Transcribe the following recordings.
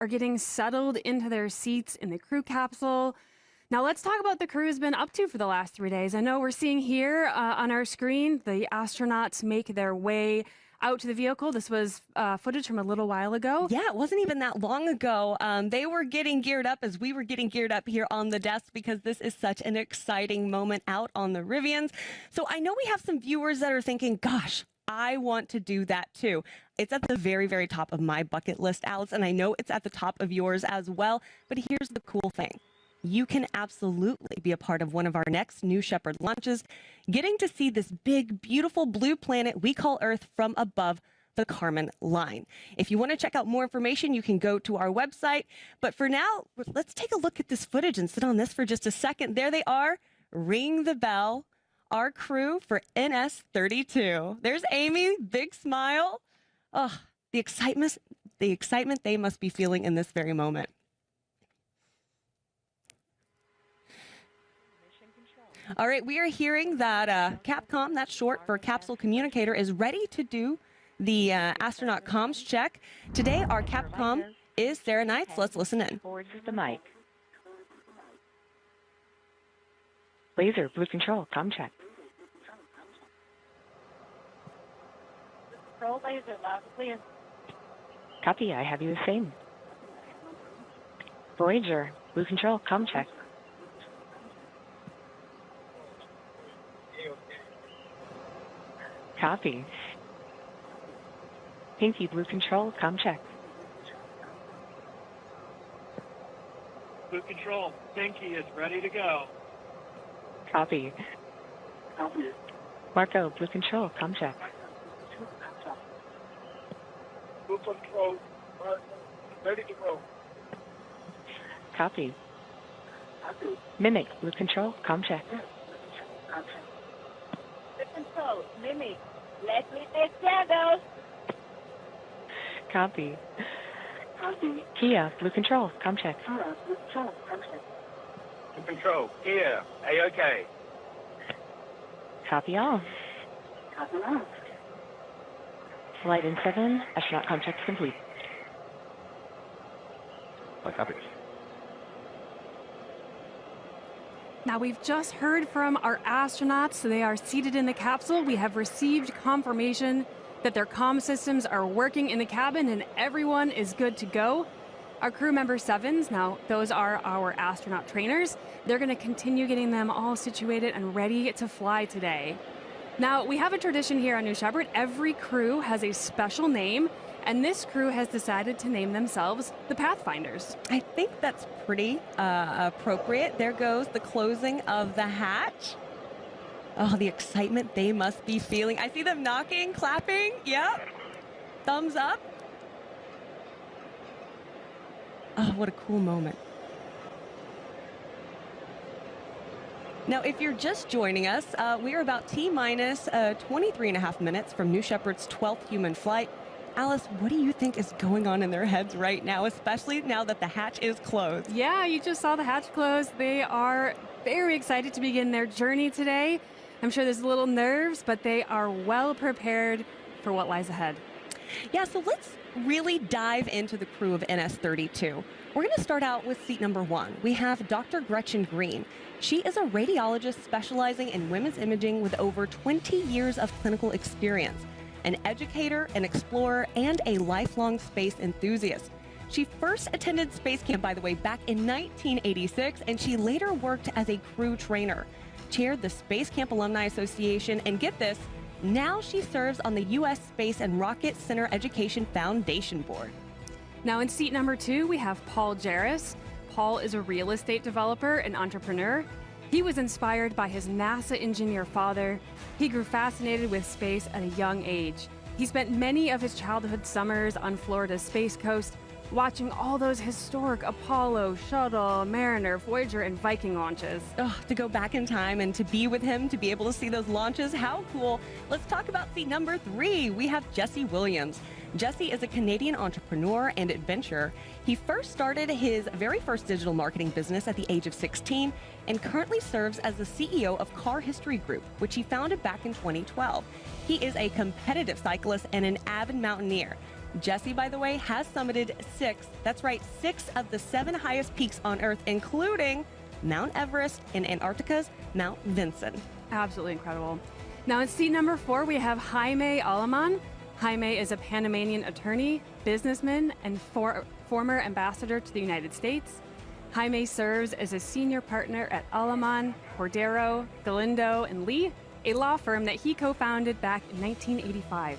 are getting settled into their seats in the crew capsule. Now let's talk about what the crew has been up to for the last 3 days. I know we're seeing here on our screen the astronauts make their way out to the vehicle. This was footage from a little while ago. Yeah, it wasn't even that long ago. They were getting geared up as we were getting geared up here on the desk because this is such an exciting moment out on the Rivians. So I know we have some viewers that are thinking, gosh, I want to do that too. It's at the very, very top of my bucket list, Alice, and I know it's at the top of yours as well. But here's the cool thing. You can absolutely be a part of one of our next New Shepard launches, getting to see this big, beautiful blue planet we call Earth from above the Kármán line. If you want to check out more information, you can go to our website. But for now, let's take a look at this footage and sit on this for just a second. There they are. Ring the bell. Our crew for NS-32. There's Amy, big smile. Oh, the excitement they must be feeling in this very moment. All right, we are hearing that Capcom, that's short for Capsule Communicator, is ready to do the astronaut comms check. Today, our Capcom is Sarah Knights. Let's listen in. Towards the mic. Laser, blue control, comm check. Control laser, loud and clear. Copy, I have you the same. Voyager, blue control, comm check. Copy. Pinky, blue control, comm check. Blue control, Pinky is ready to go. Copy. Copy. Marco, blue control, comm check. Blue control, ready to go. Copy. Copy. Mimic, blue control, comm check. Blue control, Mimic, let me take shadows. Copy. Copy. Kia, blue control, comm check. Blue control, copy. Blue control, here, A-OK. Copy all. Copy all. Flight in 7, astronaut comm check complete. Copy. Now we've just heard from our astronauts. They are seated in the capsule. We have received confirmation that their comm systems are working in the cabin and everyone is good to go. Our crew member sevens, now those are our astronaut trainers. They're going to continue getting them all situated and ready to fly today. Now we have a tradition here on New Shepard. Every crew has a special name, and this crew has decided to name themselves the Pathfinders. I think that's pretty appropriate. There goes the closing of the hatch. Oh, the excitement they must be feeling. I see them knocking, clapping. Yep. Thumbs up. Oh, what a cool moment. Now, if you're just joining us, we are about T-minus 23 and a half minutes from New Shepard's 12th human flight. Alice, what do you think is going on in their heads right now, especially now that the hatch is closed? Yeah, you just saw the hatch close. They are very excited to begin their journey today. I'm sure there's a little nerves, but they are well prepared for what lies ahead. Yeah, so let's really dive into the crew of NS-32. We're going to start out with seat number 1. We have Dr. Gretchen Green. She is a radiologist specializing in women's imaging with over 20 years of clinical experience, an educator, an explorer, and a lifelong space enthusiast. She first attended space camp, by the way, back in 1986, and she later worked as a crew trainer, chaired the Space Camp Alumni Association, and get this, now she serves on the U.S. Space and Rocket Center Education Foundation Board. Now in seat number 2, we have Paul Jarris. Paul is a real estate developer and entrepreneur. He was inspired by his NASA engineer father. He grew fascinated with space at a young age. He spent many of his childhood summers on Florida's Space Coast, watching all those historic Apollo, Shuttle, Mariner, Voyager, and Viking launches. Oh, to go back in time and to be with him, to be able to see those launches, how cool. Let's talk about seat number 3. We have Jesse Williams. Jesse is a Canadian entrepreneur and adventurer. He first started his very first digital marketing business at the age of 16 and currently serves as the CEO of Car History Group, which he founded back in 2012. He is a competitive cyclist and an avid mountaineer. Jesse, by the way, has summited 6, that's right, 6 of the 7 highest peaks on Earth, including Mount Everest and Antarctica's Mount Vinson. Absolutely incredible. Now in seat number 4, we have Jaime Alaman. Jaime is a Panamanian attorney, businessman, and former ambassador to the United States. Jaime serves as a senior partner at Alaman, Cordero, Galindo, and Lee, a law firm that he co-founded back in 1985.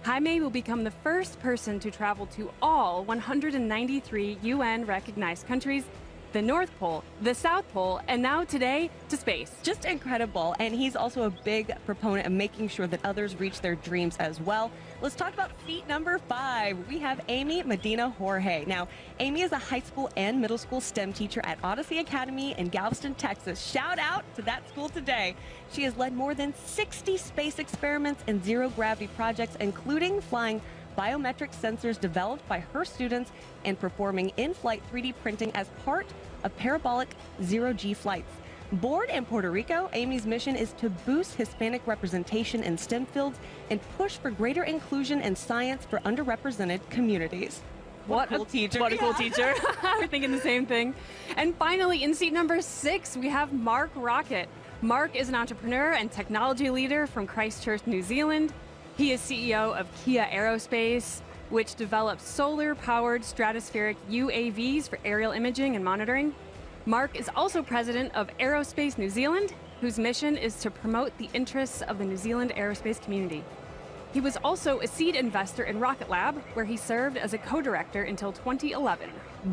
Jaime will become the first person to travel to all 193 UN-recognized countries, the North Pole, the South Pole, and now today to space. Just incredible. And he's also a big proponent of making sure that others reach their dreams as well. Let's talk about seat number 5. We have Aymette Medina Jorge. Now, Amy is a high school and middle school STEM teacher at Odyssey Academy in Galveston, Texas. Shout out to that school today. She has led more than 60 space experiments and zero-gravity projects, including flying biometric sensors developed by her students and performing in-flight 3D printing as part of parabolic zero-G flights. Born in Puerto Rico, Amy's mission is to boost Hispanic representation in STEM fields and push for greater inclusion in science for underrepresented communities. What a cool teacher. What a cool teacher. We're thinking the same thing. And finally, in seat number 6, we have Mark Rocket. Mark is an entrepreneur and technology leader from Christchurch, New Zealand. He is CEO of Kia Aerospace, which develops solar-powered stratospheric UAVs for aerial imaging and monitoring. Mark is also president of Aerospace New Zealand, whose mission is to promote the interests of the New Zealand aerospace community. He was also a seed investor in Rocket Lab, where he served as a co-director until 2011.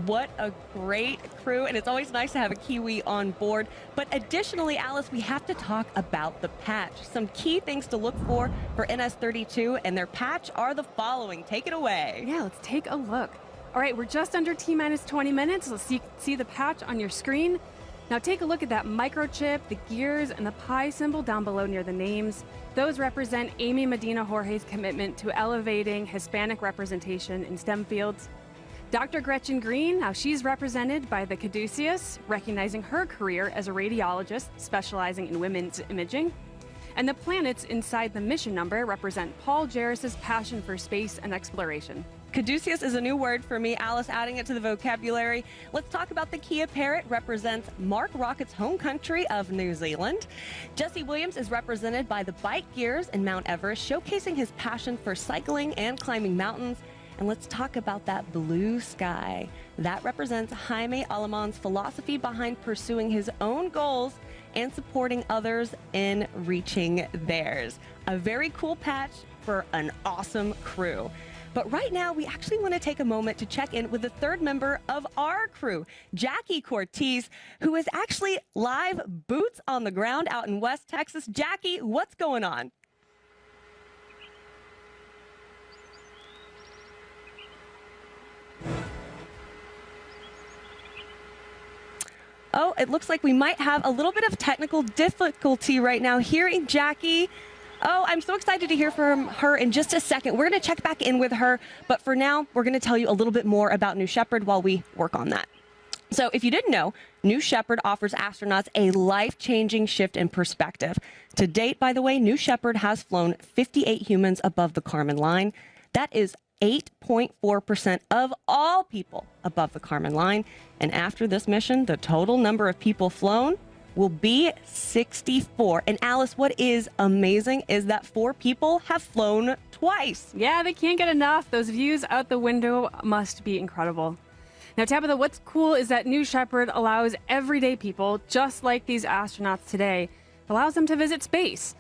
What a great crew, and it's always nice to have a Kiwi on board. But additionally, Alice, we have to talk about the patch. Some key things to look for NS-32 and their patch are the following. Take it away. Yeah, let's take a look. All right, we're just under T-minus 20 minutes. Let's see the patch on your screen. Now take a look at that microchip, the gears, and the pi symbol down below near the names. Those represent Aymette Medina Jorge's commitment to elevating Hispanic representation in STEM fields. Dr. Gretchen Green, now she's represented by the caduceus, recognizing her career as a radiologist specializing in women's imaging. And the planets inside the mission number represent Paul Jarris's passion for space and exploration. Caduceus is a new word for me, Alice, adding it to the vocabulary. Let's talk about the Kia Parrot, represents Mark Rocket's home country of New Zealand. Jesse Williams is represented by the bike gears in Mount Everest, showcasing his passion for cycling and climbing mountains. And let's talk about that blue sky. That represents Jaime Alaman's philosophy behind pursuing his own goals and supporting others in reaching theirs. A very cool patch for an awesome crew. But right now, we actually want to take a moment to check in with the third member of our crew, Jackie Cortez, who is actually live boots on the ground out in West Texas. Jackie, what's going on? Oh, it looks like we might have a little bit of technical difficulty right now hearing Jackie. Oh, I'm so excited to hear from her in just a second. We're going to check back in with her, but for now, we're going to tell you a little bit more about New Shepard while we work on that. So if you didn't know, New Shepard offers astronauts a life-changing shift in perspective. To date, by the way, New Shepard has flown 58 humans above the Kármán line. That is 8.4% of all people above the Kármán line. And after this mission, the total number of people flown will be 64. And Alice, what is amazing is that 4 people have flown twice. Yeah, they can't get enough. Those views out the window must be incredible. Now, Tabitha, what's cool is that New Shepard allows everyday people, just like these astronauts today, allows them to visit space.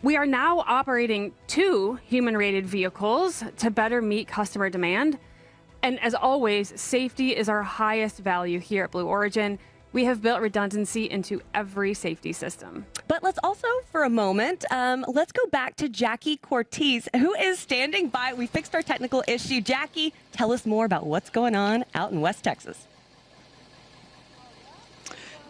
We are now operating 2 human-rated vehicles to better meet customer demand. And as always, safety is our highest value here at Blue Origin. We have built redundancy into every safety system. But let's also, for a moment, let's go back to Jackie Cortez, who is standing by. We fixed our technical issue. Jackie, tell us more about what's going on out in West Texas.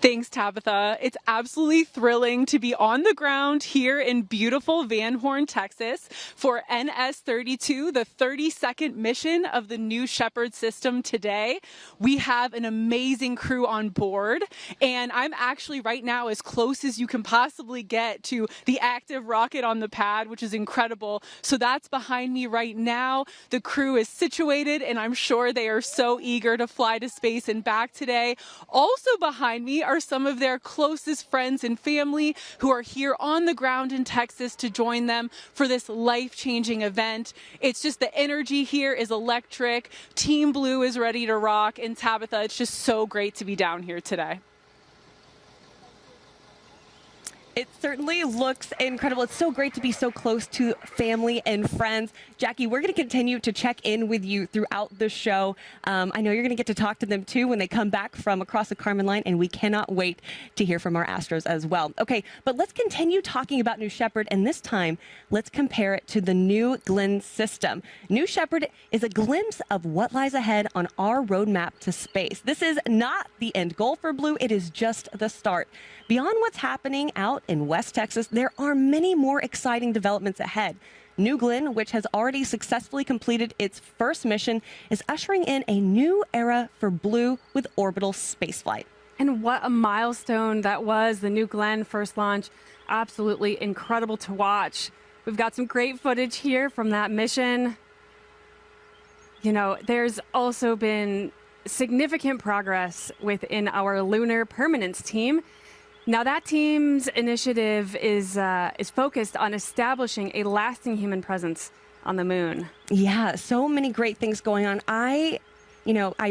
Thanks, Tabitha. It's absolutely thrilling to be on the ground here in beautiful Van Horn, Texas for NS-32, the 32nd mission of the New Shepard system today. We have an amazing crew on board, and I'm actually right now as close as you can possibly get to the active rocket on the pad, which is incredible. So that's behind me right now. The crew is situated, and I'm sure they are so eager to fly to space and back today. Also behind me are some of their closest friends and family who are here on the ground in Texas to join them for this life-changing event. It's just the energy here is electric. Team Blue is ready to rock. And Tabitha, it's just so great to be down here today. It certainly looks incredible. It's so great to be so close to family and friends. Jackie, we're going to continue to check in with you throughout the show. I know you're going to get to talk to them too when they come back from across the Kármán line, and we cannot wait to hear from our Astros as well. Okay, but let's continue talking about New Shepard, and this time let's compare it to the New Glenn system. New Shepard is a glimpse of what lies ahead on our roadmap to space. This is not the end goal for Blue. It is just the start. Beyond what's happening out in West Texas, there are many more exciting developments ahead. New Glenn, which has already successfully completed its first mission, is ushering in a new era for Blue with orbital spaceflight. And what a milestone that was, the New Glenn first launch. Absolutely incredible to watch. We've got some great footage here from that mission. You know, there's also been significant progress within our lunar permanence team. Now, that team's initiative is focused on establishing a lasting human presence on the moon. Yeah, so many great things going on. I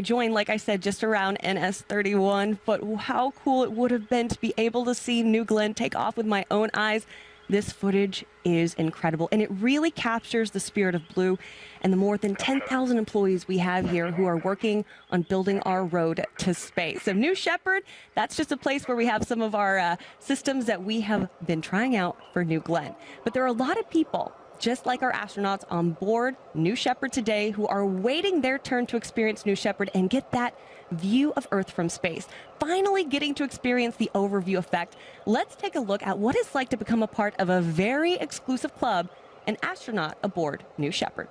joined, like I said, just around NS-31, but how cool it would have been to be able to see New Glenn take off with my own eyes. This footage is incredible, and it really captures the spirit of Blue and the more than 10,000 employees we have here who are working on building our road to space. So New Shepard, that's just a place where we have some of our systems that we have been trying out for New Glenn. But there are a lot of people, just like our astronauts on board New Shepard today, who are waiting their turn to experience New Shepard and get that view of Earth from space. Finally getting to experience the overview effect. Let's take a look at what it's like to become a part of a very exclusive club, an astronaut aboard New Shepard.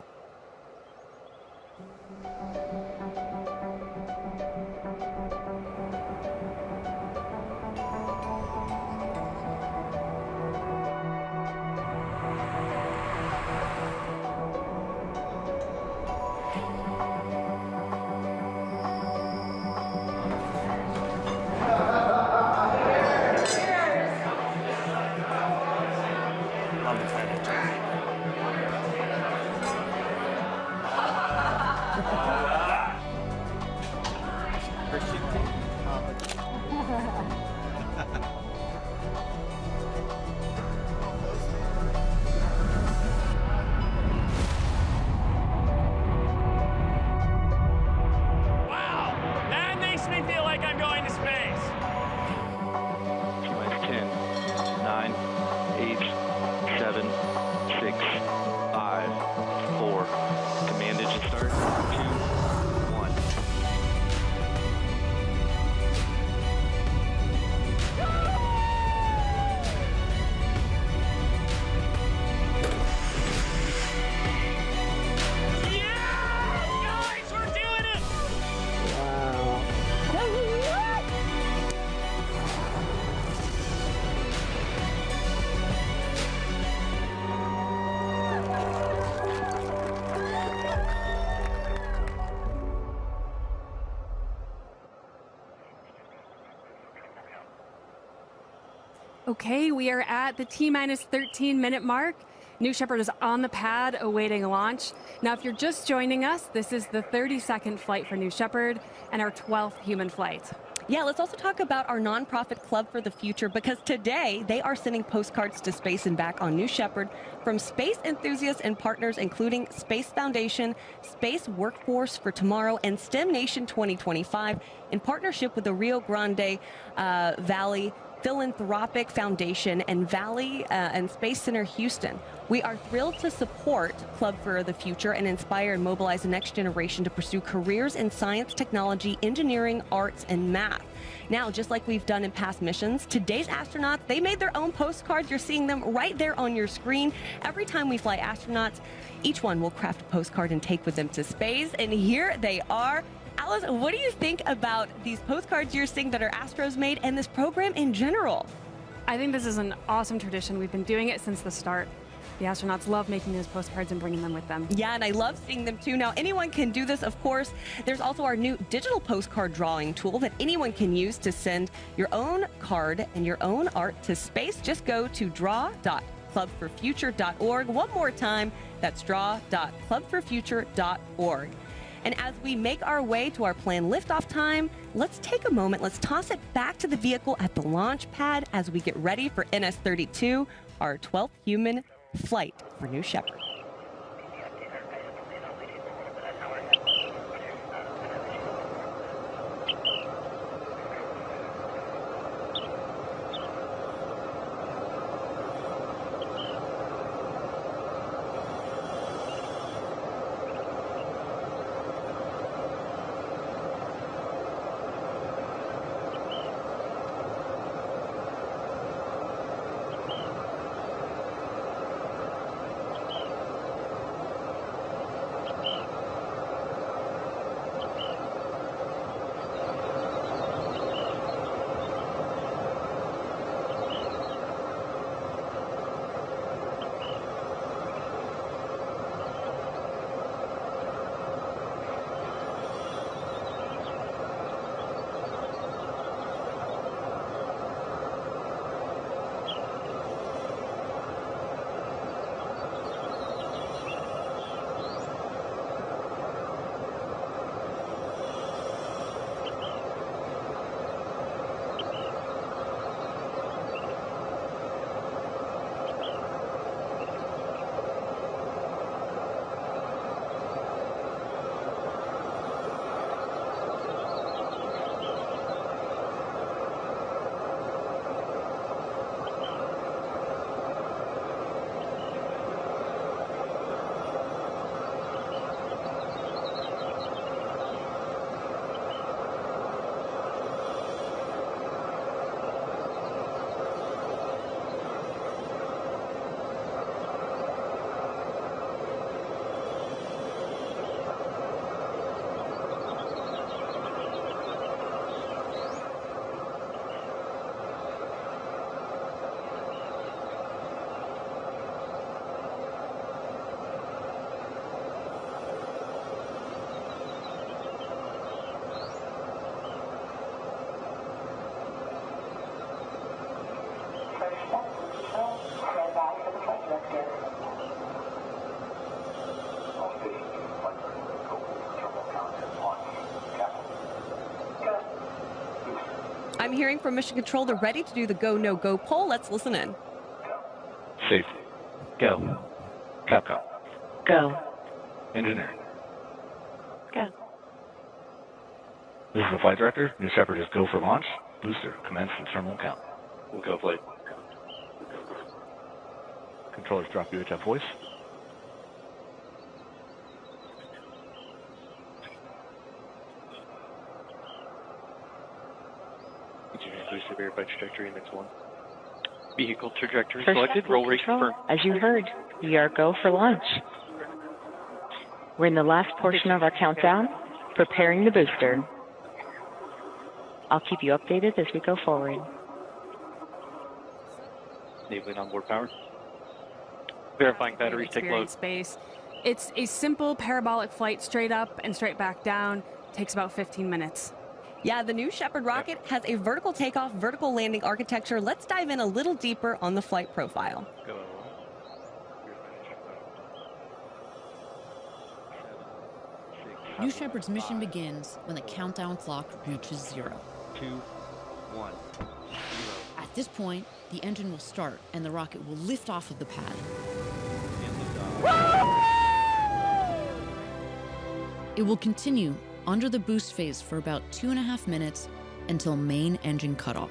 Okay, we are at the T-minus 13-minute mark. New Shepard is on the pad awaiting launch. Now, if you're just joining us, this is the 32nd flight for New Shepard and our 12th human flight. Yeah, let's also talk about our nonprofit Club for the Future, because today they are sending postcards to space and back on New Shepard from space enthusiasts and partners including Space Foundation, Space Workforce for Tomorrow, and STEM Nation 2025 in partnership with the Rio Grande Valley Philanthropic Foundation and Valley and Space Center Houston. We are thrilled to support Club for the Future and inspire and mobilize the next generation to pursue careers in science, technology, engineering, arts, and math. Now, just like we've done in past missions, today's astronauts, they made their own postcards. You're seeing them right there on your screen. Every time we fly astronauts, each one will craft a postcard and take with them to space. And here they are. Alice, what do you think about these postcards you're seeing that our Astros made and this program in general? I think this is an awesome tradition. We've been doing it since the start. The astronauts love making those postcards and bringing them with them. Yeah, and I love seeing them too. Now, anyone can do this, of course. There's also our new digital postcard drawing tool that anyone can use to send your own card and your own art to space. Just go to draw.clubforfuture.org. One more time, that's draw.clubforfuture.org. And as we make our way to our planned liftoff time, let's take a moment. Let's toss it back to the vehicle at the launch pad as we get ready for NS-32, our 12th human flight for New Shepard. I'm hearing from Mission Control they're ready to do the go, no go poll. Let's listen in. Safety. Go. Capcom. Go. Engineering. Go. This is the flight director. New Shepard is go for launch. Booster, commence and terminal count. We'll go flight. Controllers drop UHF voice. Booster verified trajectory and next one. Vehicle trajectory First selected. Roll rate confirmed. As you heard, we are go for launch. We're in the last portion of our countdown, preparing the booster. I'll keep you updated as we go forward. Enabling onboard power. Verifying batteries take load. Space. It's a simple parabolic flight straight up and straight back down. Takes about 15 minutes. Yeah, the new Shepard rocket has a vertical takeoff, vertical landing architecture. Let's dive in a little deeper on the flight profile. Go. New Shepard's mission begins when the countdown clock reaches 0. 2, 1, 0. At this point, the engine will start and the rocket will lift off of the pad. It will continue under the boost phase for about 2.5 minutes until main engine cutoff.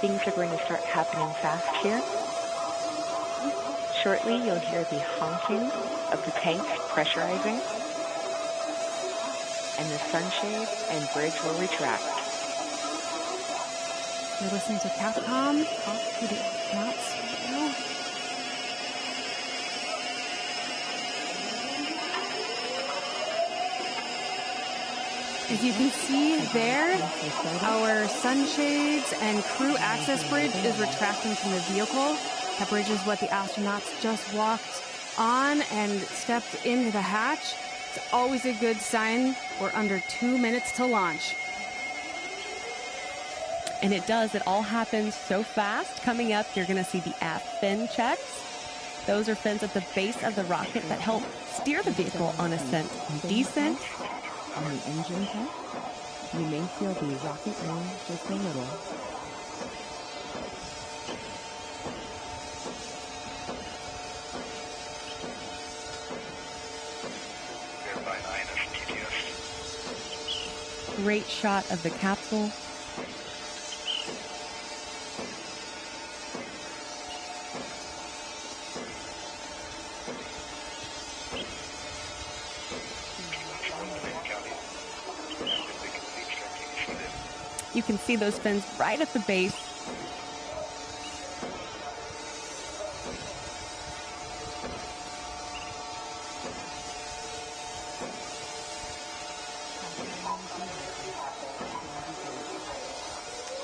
Things are going to start happening fast here. Shortly, you'll hear the honking of the tanks pressurizing, and the sunshade and bridge will retract. You're listening to Capcom talk to the astronauts right now. As you can see there, our sunshades and crew access bridge is retracting from the vehicle. That bridge is what the astronauts just walked on and stepped into the hatch. It's always a good sign. We're under 2 minutes to launch. And it does. It all happens so fast. Coming up, you're going to see the aft fin checks. Those are fins at the base of the rocket that help steer the vehicle on ascent and descent. On the engine test, you may feel the rocket move just a little. Great shot of the capsule. You can see those fins right at the base.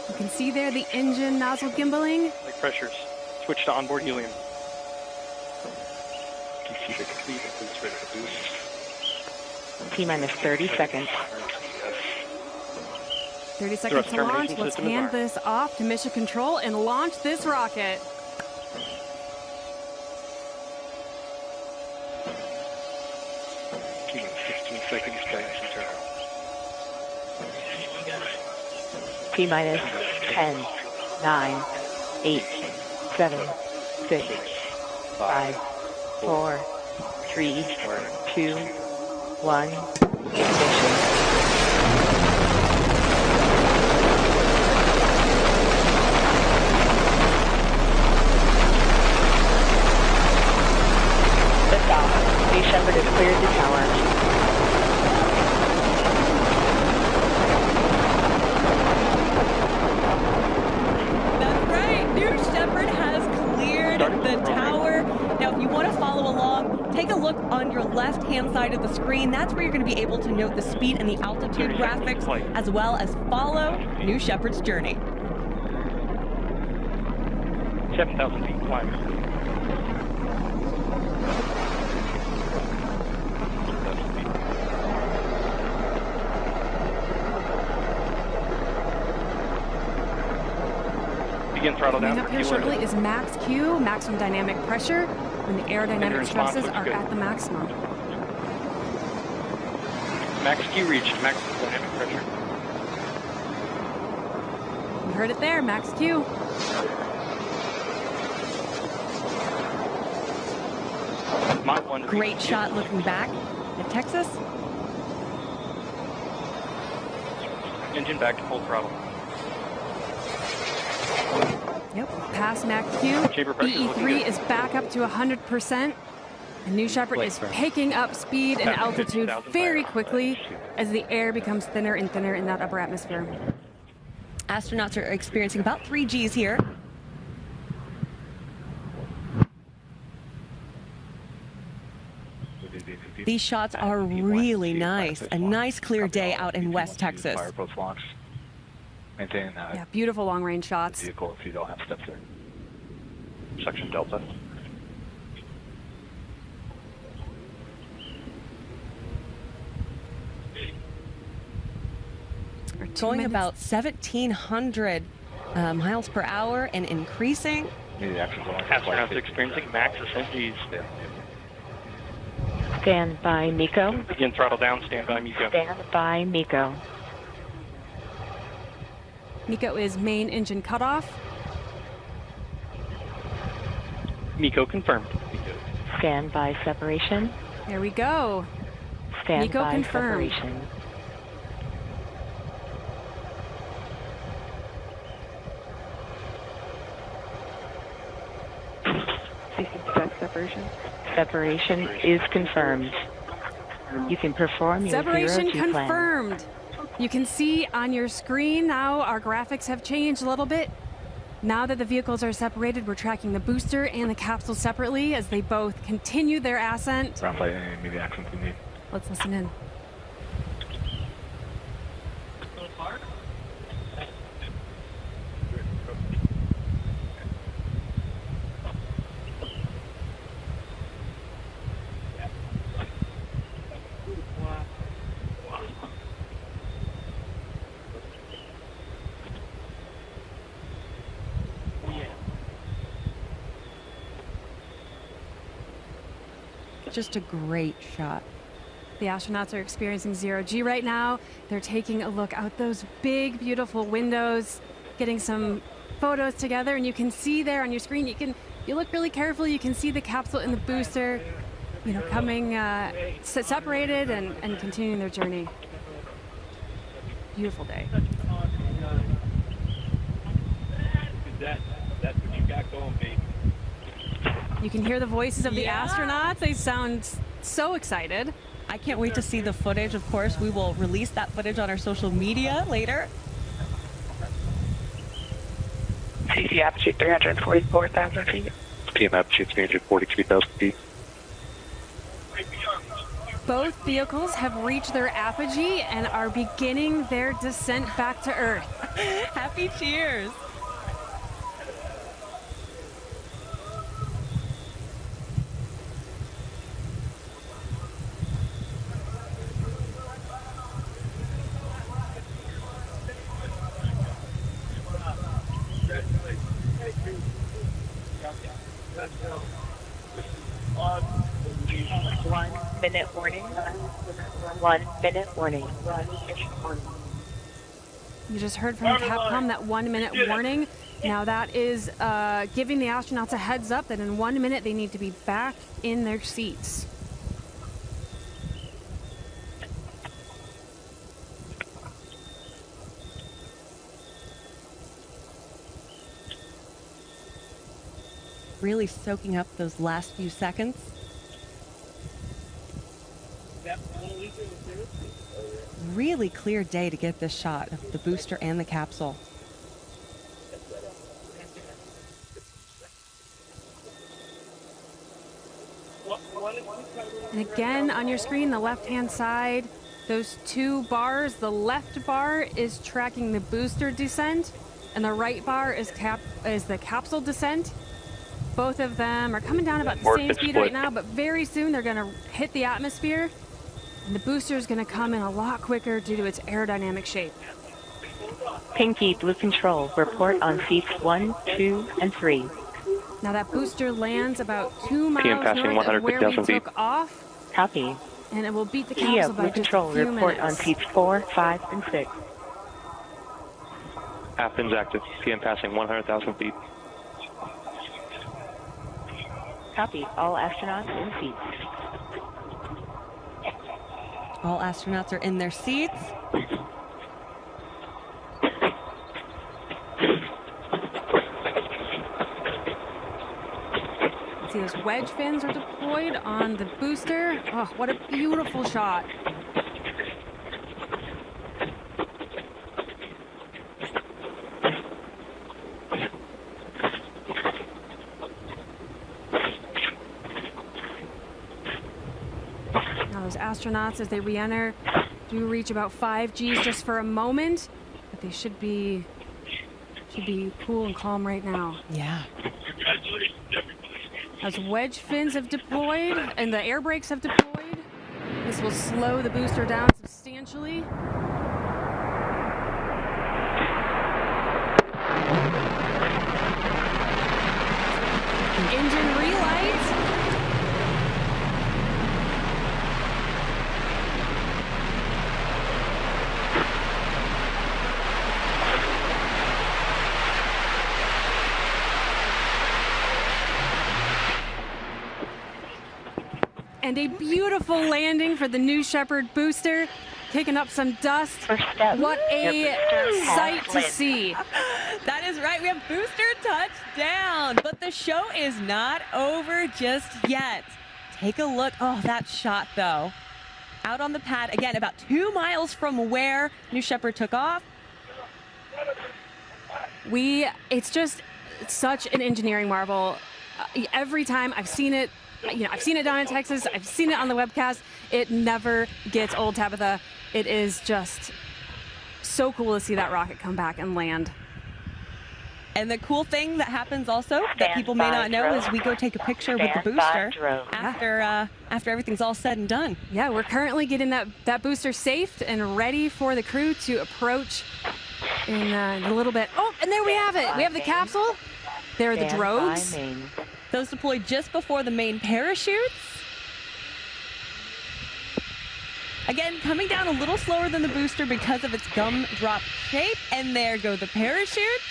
You can see there the engine nozzle gimbaling. Like pressures. Switch to onboard helium. You can see the complete boost ready to boost. T-minus 30 seconds. 30 seconds to launch. Let's hand this off to Mission Control and launch this rocket. Keeping 15 seconds, guidance and turn. T-minus 10, 9, 8, 7, 6, 5, 4, 3, 2, 1. Ignition. Shepard has cleared the tower. That's right. New Shepard has cleared the tower. Now, if you want to follow along, take a look on your left-hand side of the screen. That's where you're going to be able to note the speed and the altitude graphics, as well as follow New Shepard's journey. 7,000 feet climb. Coming up here shortly is max Q, maximum dynamic pressure, when the aerodynamic stresses are at the maximum. Max Q reached, maximum dynamic pressure. You heard it there, max Q. Great shot looking back at Texas. Engine back to full throttle. Yep, past max Q. BE3 is back up to 100%. And New Shepard is picking up speed and altitude very quickly as the air becomes thinner and thinner in that upper atmosphere. Astronauts are experiencing about 3 Gs here. These shots are really nice. A nice clear day out in West Texas. Maintain that. Yeah, beautiful long-range shots. Vehicle if you don't have steps there. Section Delta. Going about 1,700 miles per hour and increasing. Astronauts experiencing max ascent Gs. Stand by, MECO. Begin throttle down, stand by, MECO. Stand by, MECO. MECO is main engine cutoff. MECO confirmed. Stand by separation. There we go. Stand MECO by confirmed. separation. Separation is confirmed. You can perform your Separation 0G plan. confirmed. You can see on your screen now our graphics have changed a little bit. Now that the vehicles are separated, we're tracking the booster and the capsule separately as they both continue their ascent. Ground flight, any immediate accent you need. Let's listen in. Just a great shot. The astronauts are experiencing 0G right now. They're taking a look out those big, beautiful windows, getting some photos together, and you can see there on your screen, you look really carefully, you can see the capsule and the booster, you know, coming separated and continuing their journey. Beautiful day. That's what you got going, baby. You can hear the voices of the astronauts. They sound so excited. I can't wait to see the footage. Of course, we will release that footage on our social media later. CC altitude 344,000 feet. PM altitude 343,000 feet. Both vehicles have reached their apogee and are beginning their descent back to Earth. Happy cheers. Minute warning. 1 minute warning. You just heard from Capcom that 1 minute warning. Now that is giving the astronauts a heads up that in 1 minute they need to be back in their seats. Really soaking up those last few seconds. Really clear day to get this shot of the booster and the capsule. And again, on your screen, the left-hand side, those two bars, the left bar is tracking the booster descent, and the right bar is the capsule descent. Both of them are coming down about the same speed right now, but very soon they're going to hit the atmosphere, and the booster is going to come in a lot quicker due to its aerodynamic shape. Pinky, Blue Control, report on seats 1, 2, and 3. Now that booster lands about 2 miles PM passing north of where we 150,000 feet. took off, Copy. and it will beat the Kia, capsule Blue by just a Control, few report minutes. on seats 4, 5, and 6. Athens active. PM passing 100,000 feet. Copy. All astronauts in seats. All astronauts are in their seats. See, those wedge fins are deployed on the booster. Oh, what a beautiful shot. Now those astronauts, as they re-enter, do reach about 5 Gs just for a moment, but they should be cool and calm right now. Yeah. As wedge fins have deployed and the air brakes have deployed, this will slow the booster down substantially. Engine relight. And a beautiful landing for the new Shepard booster. kicking up some dust. First step. What a Your booster has sight to slid. see. That is right. We have booster touchdown. But the show is not over just yet. Take a look. Oh, that shot, though. Out on the pad, again, about 2 miles from where New Shepard took off. It's just such an engineering marvel. Every time I've seen it, I've seen it down in Texas. I've seen it on the webcast. It never gets old, Tabitha. It is just so cool to see that rocket come back and land. And the cool thing that happens also that people may not know is we go take a picture with the booster after everything's all said and done. Yeah, we're currently getting that booster safed and ready for the crew to approach in a little bit. Oh, and there we have it. We have the capsule. There are the drogues. Those deployed just before the main parachutes. Again, coming down a little slower than the booster because of its gumdrop shape. And there go the parachutes.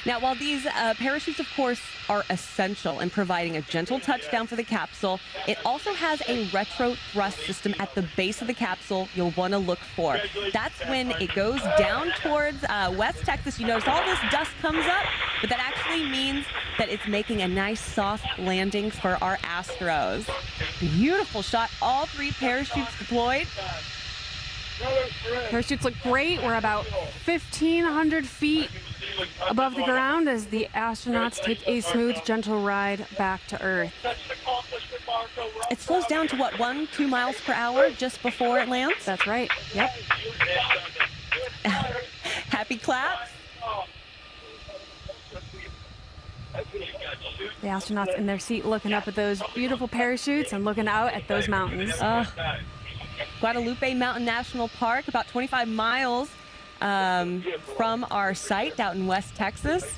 Now, while these parachutes, of course, are essential in providing a gentle touchdown for the capsule, it also has a retro thrust system at the base of the capsule you'll want to look for. That's when it goes down towards West Texas. You notice all this dust comes up, but that actually means that it's making a nice soft landing for our Astros. Beautiful shot. All 3 parachutes deployed. Parachutes look great. We're about 1,500 feet above the ground as the astronauts take a smooth, gentle ride back to Earth. It slows down to what, 1-2 miles per hour just before it lands? That's right. Yep. Happy claps. The astronauts in their seat looking up at those beautiful parachutes and looking out at those mountains. Guadalupe Mountain National Park, about 25 miles from our site out in West Texas.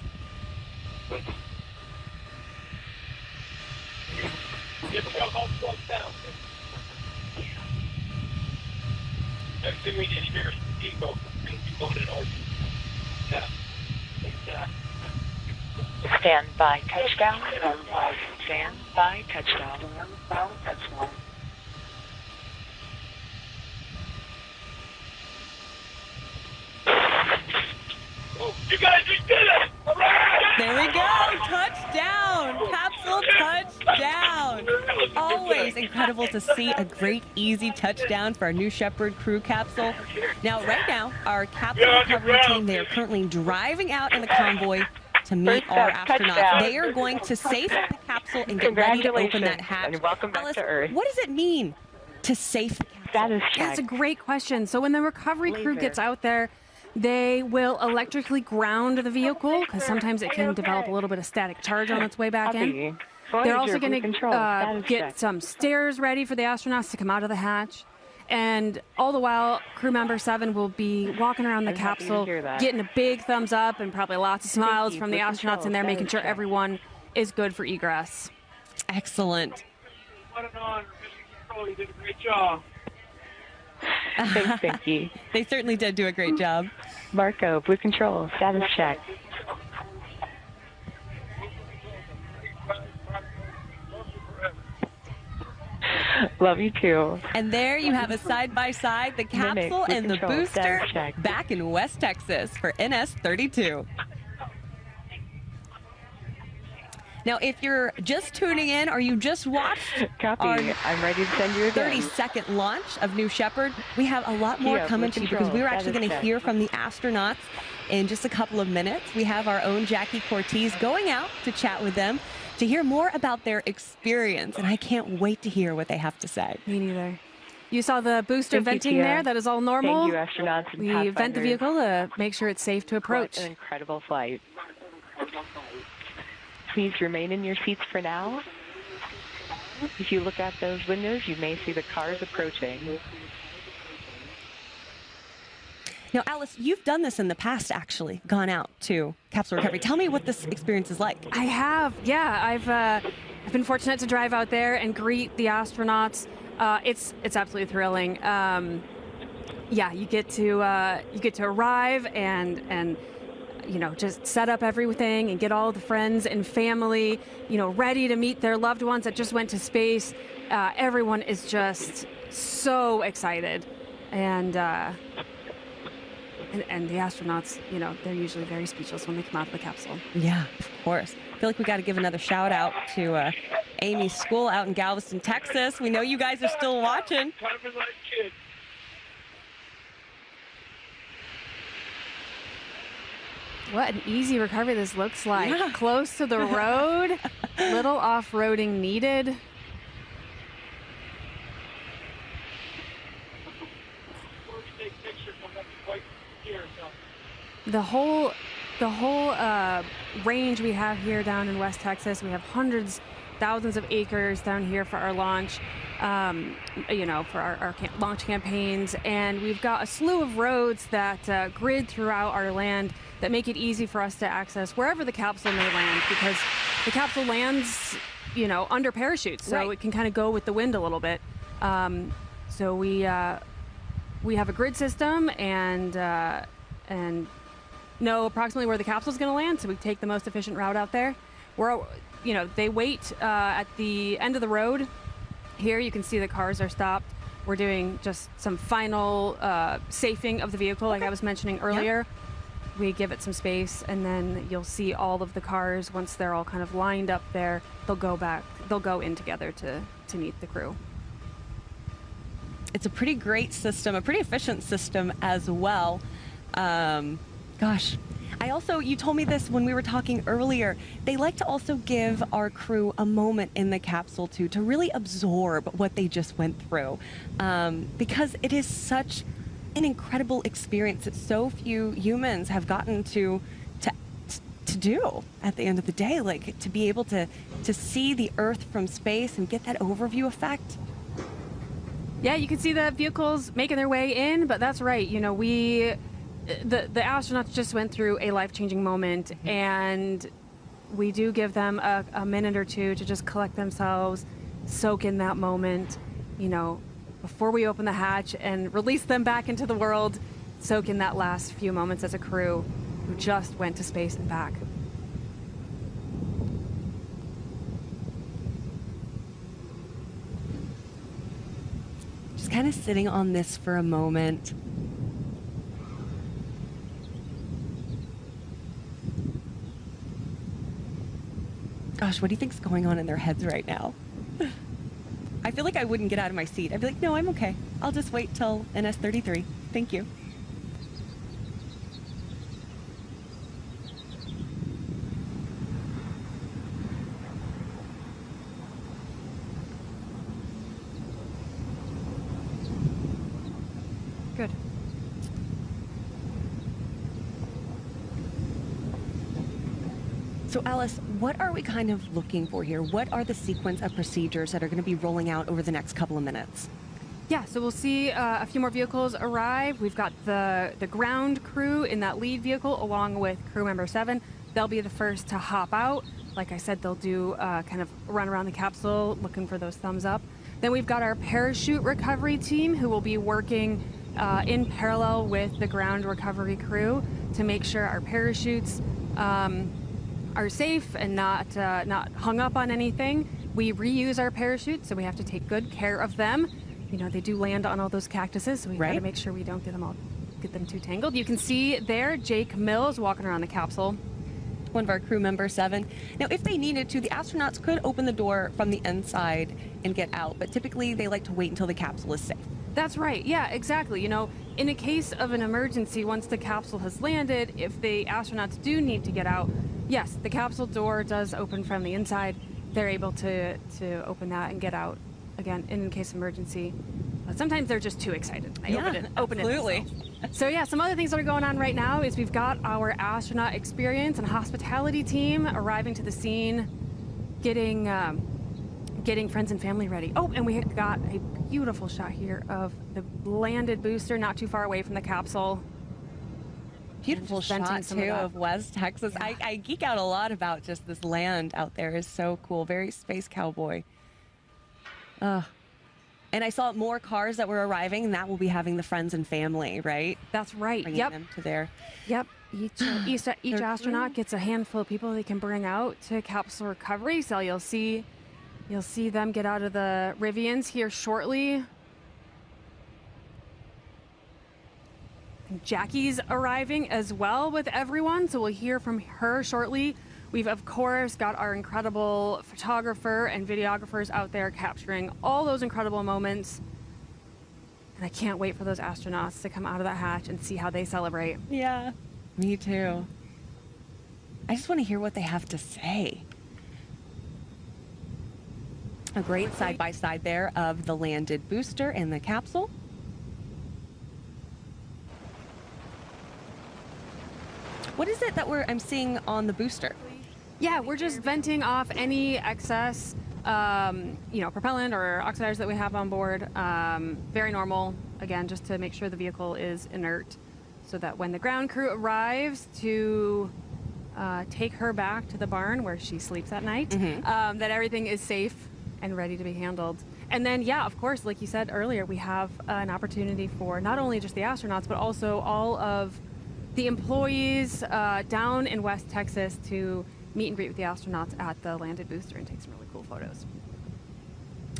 Stand by touchdown. Stand by touchdown. You guys just did it! All right! There we go! Touchdown! Capsule touchdown! Always incredible to see a great, easy touchdown for our New Shepard crew capsule. Now, right now, our capsule recovery team, they are currently driving out in the convoy to meet our astronauts. They are going to safe the capsule and get ready to open that hatch. And welcome back to Earth. What does it mean to safe the capsule? Status check. That's a great question. So when the recovery crew gets out there, they will electrically ground the vehicle because sometimes it can develop a little bit of static charge on its way back in. They're also going to get some stairs ready for the astronauts to come out of the hatch. And all the while, crew member 7 will be walking around the capsule, getting a big thumbs up and probably lots of smiles from the astronauts in there, making sure everyone is good for egress. Excellent. You did a great job. Thanks, Pinky. They certainly did do a great job. Marco, Blue Control, status check. Love you too. And there you have a side-by-side, the capsule and the booster back in West Texas for NS-32. Now, if you're just tuning in or you just watched our I'm ready to send you again. 30-second launch of New Shepard, we have a lot more coming to you because we were actually going to hear from the astronauts in just a couple of minutes. We have our own Jackie Cortez going out to chat with them to hear more about their experience, and I can't wait to hear what they have to say. Me neither. You saw the booster venting there. That is all normal. Thank you, astronauts and we vent the vehicle to make sure it's safe to approach. What an incredible flight. Please remain in your seats for now. If you look out those windows, you may see the cars approaching. Now, Alice, you've done this in the past, actually, gone out to capsule recovery. Tell me what this experience is like. I have, yeah. I've been fortunate to drive out there and greet the astronauts. It's absolutely thrilling. Yeah, you get to arrive and you know, just set up everything and get all the friends and family, you know, ready to meet their loved ones that just went to space. Everyone is just so excited. And the astronauts, you know, they're usually very speechless when they come out of the capsule. Yeah, of course. I feel like we got to give another shout out to Amy's school out in Galveston, Texas. We know you guys are still watching. What an easy recovery this looks like. Yeah. Close to the road, little off-roading needed. The whole range we have here down in West Texas, we have hundreds, thousands of acres down here for our launch, you know, for our launch campaigns. And we've got a slew of roads that grid throughout our land that make it easy for us to access wherever the capsule may land, because the capsule lands, you know, under parachutes, so it can kind of go with the wind a little bit. So we have a grid system and know approximately where the capsule is going to land, so we take the most efficient route out there. You know, they wait at the end of the road. Here you can see the cars are stopped. We're doing just some final safing of the vehicle, like I was mentioning earlier. Yep. We give it some space, and then you'll see all of the cars, once they're all kind of lined up there, they'll go in together to meet the crew. It's a pretty great system, a pretty efficient system as well. Gosh, you told me this when we were talking earlier, they like to also give our crew a moment in the capsule too, to really absorb what they just went through. Because it is such an incredible experience that so few humans have gotten to do at the end of the day, like to be able to see the Earth from space and get that overview effect. Yeah, you can see the vehicles making their way in, but that's right. You know, the astronauts just went through a life-changing moment, and we do give them a minute or two to just collect themselves, soak in that moment, you know, before we open the hatch and release them back into the world, soak in that last few moments as a crew who just went to space and back. Just kind of sitting on this for a moment. Gosh, what do you think's going on in their heads right now? I feel like I wouldn't get out of my seat. I'd be like, no, I'm okay. I'll just wait till NS-32. Thank you. Good. So Alice, what are we kind of looking for here? What are the sequence of procedures that are going to be rolling out over the next couple of minutes? Yeah, so we'll see a few more vehicles arrive. We've got the ground crew in that lead vehicle along with crew member 7. They'll be the first to hop out. Like I said, they'll do kind of run around the capsule looking for those thumbs up. Then we've got our parachute recovery team who will be working in parallel with the ground recovery crew to make sure our parachutes are safe and not hung up on anything. We reuse our parachutes, so we have to take good care of them. You know, they do land on all those cactuses, so we got to make sure we don't get them too tangled. You can see there Jake Mills walking around the capsule. One of our crew member 7. Now, if they needed to, the astronauts could open the door from the inside and get out, but typically they like to wait until the capsule is safe. That's right. Yeah, exactly. You know, in a case of an emergency, once the capsule has landed, if the astronauts do need to get out, yes, the capsule door does open from the inside. They're able to open that and get out again in case of emergency. But sometimes they're just too excited. They open it themselves. So yeah, some other things that are going on right now is we've got our astronaut experience and hospitality team arriving to the scene, getting friends and family ready. Oh, and we got a beautiful shot here of the landed booster not too far away from the capsule. Beautiful shot too of West Texas. Yeah. I geek out a lot about just this land out there. Is so cool. Very space cowboy. And I saw more cars that were arriving, and that will be having the friends and family, right? That's right. Bringing them to there. Yep. Each astronaut gets a handful of people they can bring out to capsule recovery. So you'll see them get out of the Rivians here shortly. And Jackie's arriving as well with everyone, so we'll hear from her shortly. We've, of course, got our incredible photographer and videographers out there capturing all those incredible moments. And I can't wait for those astronauts to come out of that hatch and see how they celebrate. Yeah, me too. I just want to hear what they have to say. A great side-by-side there of the landed booster and the capsule. What is it that I'm seeing on the booster? Yeah, we're just venting off any excess, propellant or oxidizers that we have on board. Very normal, again, just to make sure the vehicle is inert, so that when the ground crew arrives to take her back to the barn where she sleeps at night, that everything is safe and ready to be handled. And then, yeah, of course, like you said earlier, we have an opportunity for not only just the astronauts, but also all of the employees down in West Texas to meet and greet with the astronauts at the landed booster and take some really cool photos.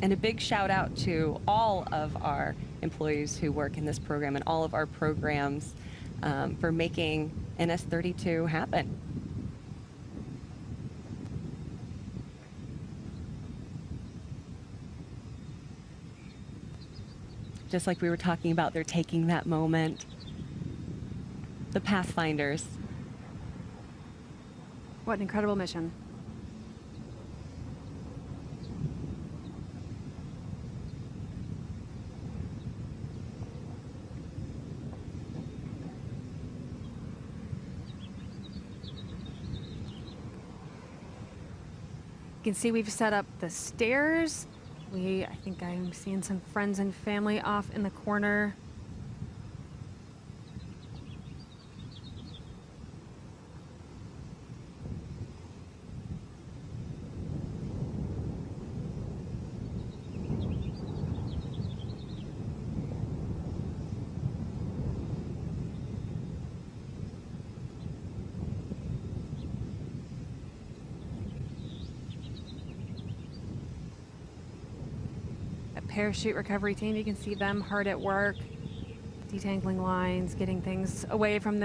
And a big shout out to all of our employees who work in this program and all of our programs for making NS-32 happen. Just like we were talking about, they're taking that moment. The Pathfinders. What an incredible mission. You can see we've set up the stairs. I think I'm seeing some friends and family off in the corner. Parachute recovery team, you can see them hard at work, detangling lines, getting things away from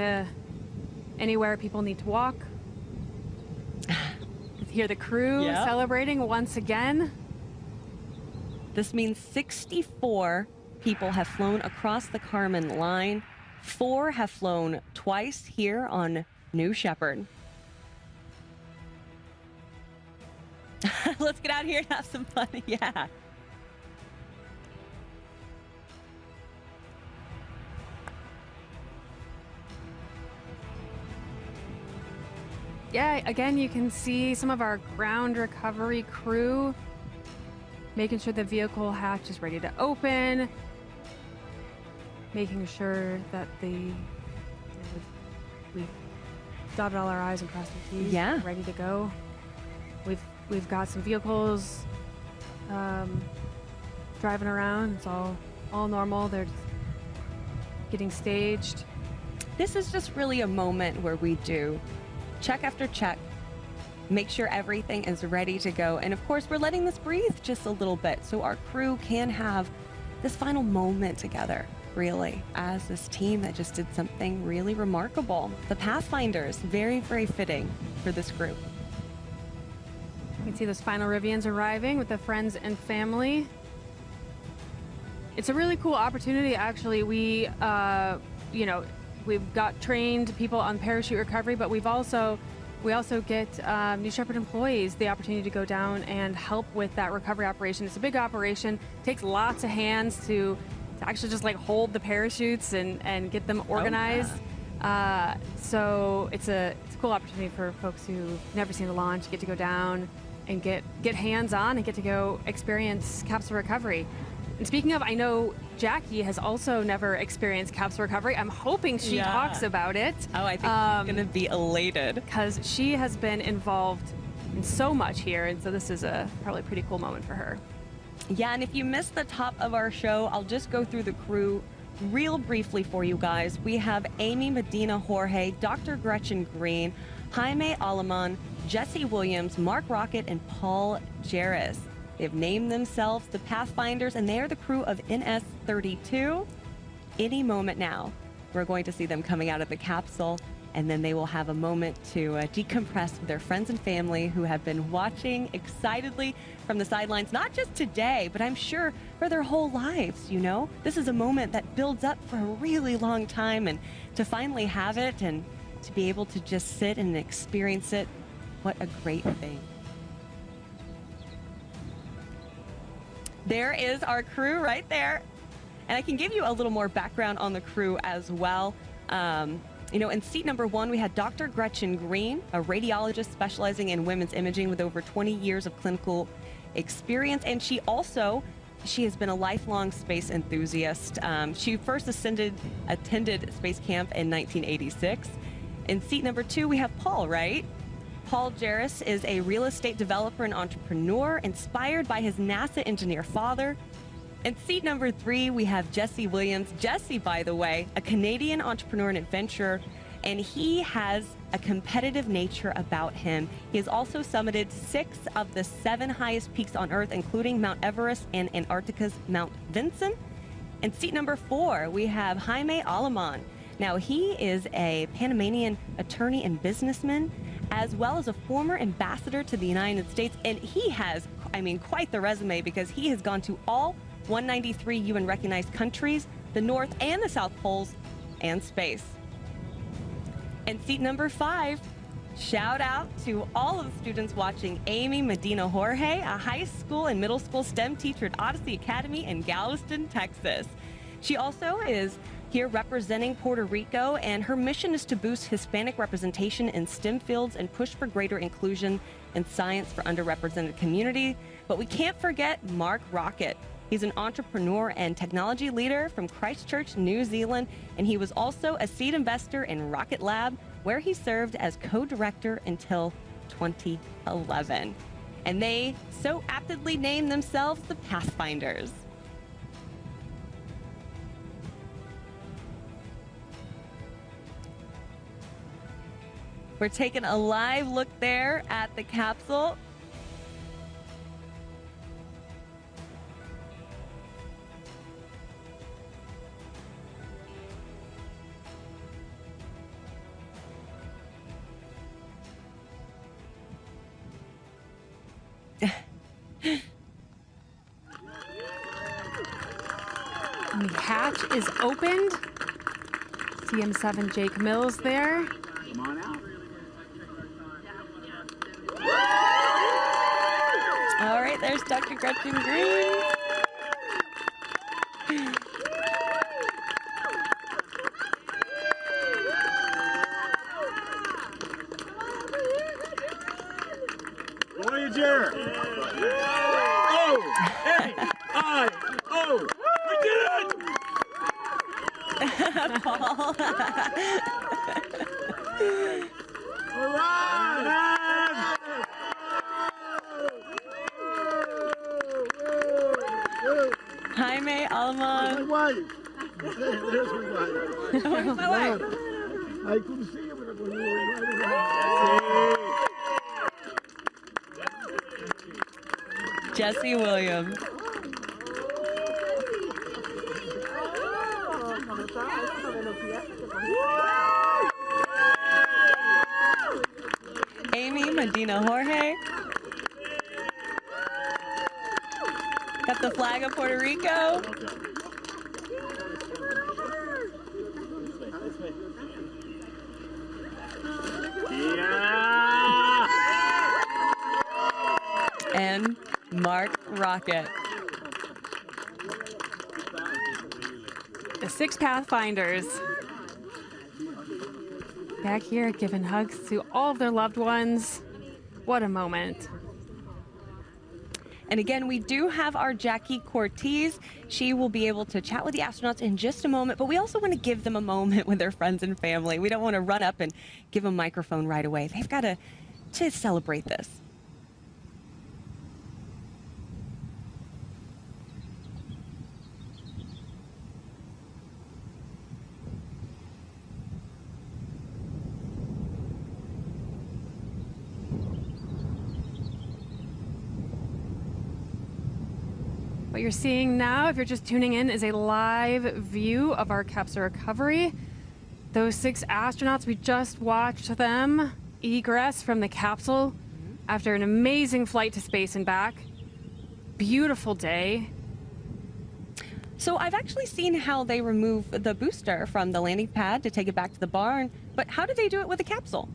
anywhere people need to walk. Hear the crew celebrating once again. This means 64 people have flown across the Kármán line. 4 have flown twice here on New Shepard. Let's get out here and have some fun. Yeah. Yeah, again, you can see some of our ground recovery crew making sure the vehicle hatch is ready to open, making sure that we've dotted all our I's and crossed our T's. Yeah. Ready to go. We've got some vehicles driving around. It's all normal. They're just getting staged. This is just really a moment where we do check after check, make sure everything is ready to go. And of course, we're letting this breathe just a little bit so our crew can have this final moment together, really, as this team that just did something really remarkable. The Pathfinders, very, very fitting for this group. You can see those final Rivians arriving with the friends and family. It's a really cool opportunity, actually. We've got trained people on parachute recovery, but we also get New Shepard employees the opportunity to go down and help with that recovery operation. It's a big operation. It takes lots of hands to actually just like hold the parachutes and get them organized. Oh, yeah. So it's a cool opportunity for folks who've never seen a launch, get to go down and get hands-on and get to go experience capsule recovery. And speaking of, I know Jackie has also never experienced capsule recovery. I'm hoping she talks about it. Oh, I think she's going to be elated. Because she has been involved in so much here, and so this is probably a pretty cool moment for her. Yeah, and if you missed the top of our show, I'll just go through the crew real briefly for you guys, we have Aymette Medina Jorge, Dr. Gretchen Green, Jaime Aleman, Jesse Williams, Mark Rocket, and Paul Jarvis. They've named themselves the Pathfinders, and they are the crew of NS-32. Any moment now, we're going to see them coming out of the capsule, and then they will have a moment to decompress with their friends and family who have been watching excitedly from the sidelines, not just today, but I'm sure for their whole lives, you know? This is a moment that builds up for a really long time, and to finally have it and to be able to just sit and experience it, what a great thing. There is our crew right there. And I can give you a little more background on the crew as well. You know, in seat number 1, we had Dr. Gretchen Green, a radiologist specializing in women's imaging with over 20 years of clinical experience. And she has been a lifelong space enthusiast. She first attended space camp in 1986. In seat number 2, we have Paul, right? Paul Jarvis is a real estate developer and entrepreneur inspired by his NASA engineer father. In seat number 3, we have Jesse Williams. Jesse, by the way, a Canadian entrepreneur and adventurer, and he has a competitive nature about him. He has also summited 6 of the 7 highest peaks on Earth, including Mount Everest and Antarctica's Mount Vinson. In seat number 4, we have Jaime Aleman. Now, he is a Panamanian attorney and businessman, as well as a former ambassador to the United States, and he has, I mean, quite the resume, because he has gone to all 193 UN recognized countries, the North and the South Poles, and space. And seat number 5, shout out to all of the students watching Aymette Medina Jorge, a high school and middle school STEM teacher at Odyssey Academy in Galveston, Texas. She also is here representing Puerto Rico, and her mission is to boost Hispanic representation in STEM fields and push for greater inclusion in science for underrepresented community. But we can't forget Mark Rocket. He's an entrepreneur and technology leader from Christchurch, New Zealand, and he was also a seed investor in Rocket Lab, where he served as co-director until 2011. And they so aptly named themselves the Pathfinders. We're taking a live look there at the capsule. The hatch is opened. CM7 Jake Mills there. Come on out. All right, there's Dr. Gretchen Green. Voyager! Oh! Hey! Oh! We did it! Paul. All right! Jaime Aleman. My wife. There's my wife. Where's my wife? I couldn't see you when you were right around. Jesse Williams. Aymette Medina Jorge. Got the flag of Puerto Rico. Yeah. And Mark Rocket. The 6 Pathfinders back here giving hugs to all of their loved ones. What a moment. And again, we do have our Jackie Cortez. She will be able to chat with the astronauts in just a moment, but we also want to give them a moment with their friends and family. We don't want to run up and give them a microphone right away. They've got to celebrate this. What you're seeing now, if you're just tuning in, is a live view of our capsule recovery. Those 6 astronauts, we just watched them egress from the capsule after an amazing flight to space and back. Beautiful day. So I've actually seen how they remove the booster from the landing pad to take it back to the barn, but how do they do it with the capsule?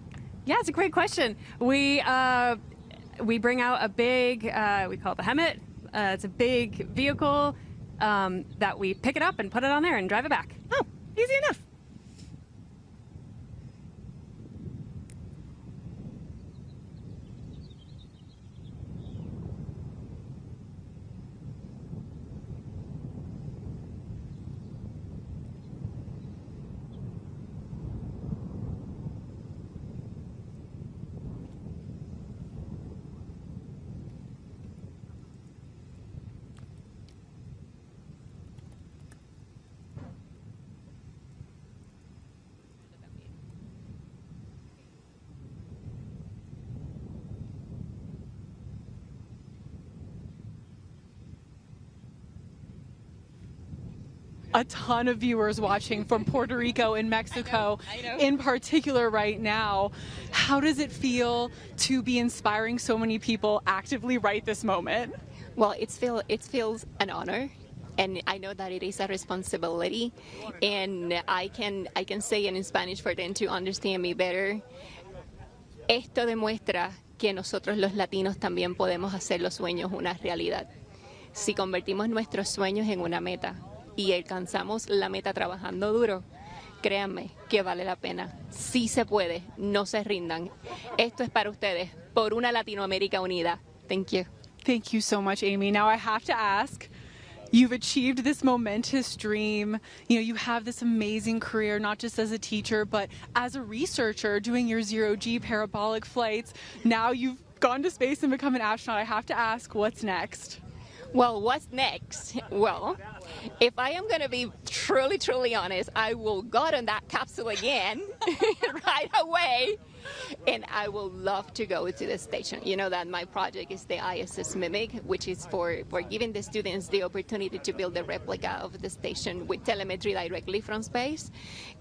Yeah, it's a great question. We bring out a big, we call it the Aymette. It's a big vehicle that we pick it up and put it on there and drive it back. Oh, easy enough. A ton of viewers watching from Puerto Rico and Mexico I know. in particular right now. How does it feel to be inspiring so many people actively right this moment? Well, it feels an honor, and I know that it is a responsibility, and I can say it in Spanish for them to understand me better. Esto demuestra que nosotros los latinos también podemos hacer los sueños una realidad. Si convertimos nuestros sueños en una meta y alcanzamos la meta trabajando duro, créanme que vale la pena. Sí se puede, no se rindan. Esto es para ustedes, por una Latinoamérica unida. Thank you. Thank you so much, Amy. Now I have to ask, you've achieved this momentous dream. You know, you have this amazing career, not just as a teacher, but as a researcher doing your zero-G parabolic flights. Now you've gone to space and become an astronaut. I have to ask, what's next? Well, what's next? Well, if I am going to be truly honest, I will go on that capsule again right away, and I will love to go to the station. You know that my project is the ISS Mimic, which is for giving the students the opportunity to build a replica of the station with telemetry directly from space,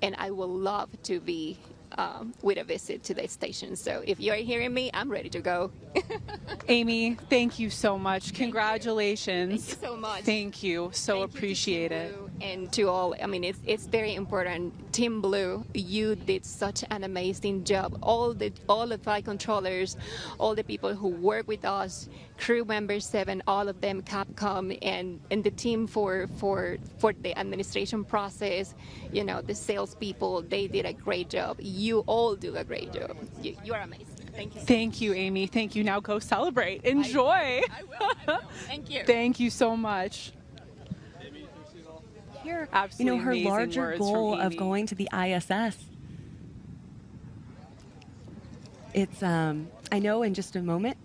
and I will love to be with a visit to the station. So if you're hearing me, I'm ready to go. Amy, thank you so much. Congratulations. Thank you so much. Thank you. So appreciate it. And to all, I mean, it's very important. Team Blue, you did such an amazing job. All the flight controllers, all the people who work with us, crew member 7, all of them, Capcom, and the team for the administration process, you know, the salespeople, they did a great job. You all do a great job. You are amazing. Thank you. Thank you, Amy. Thank you. Now go celebrate. Enjoy. I will. Thank you. Thank you so much. Here, Absolutely you know, her amazing larger words goal from of Amy. going to the ISS. It's, I know in just a moment,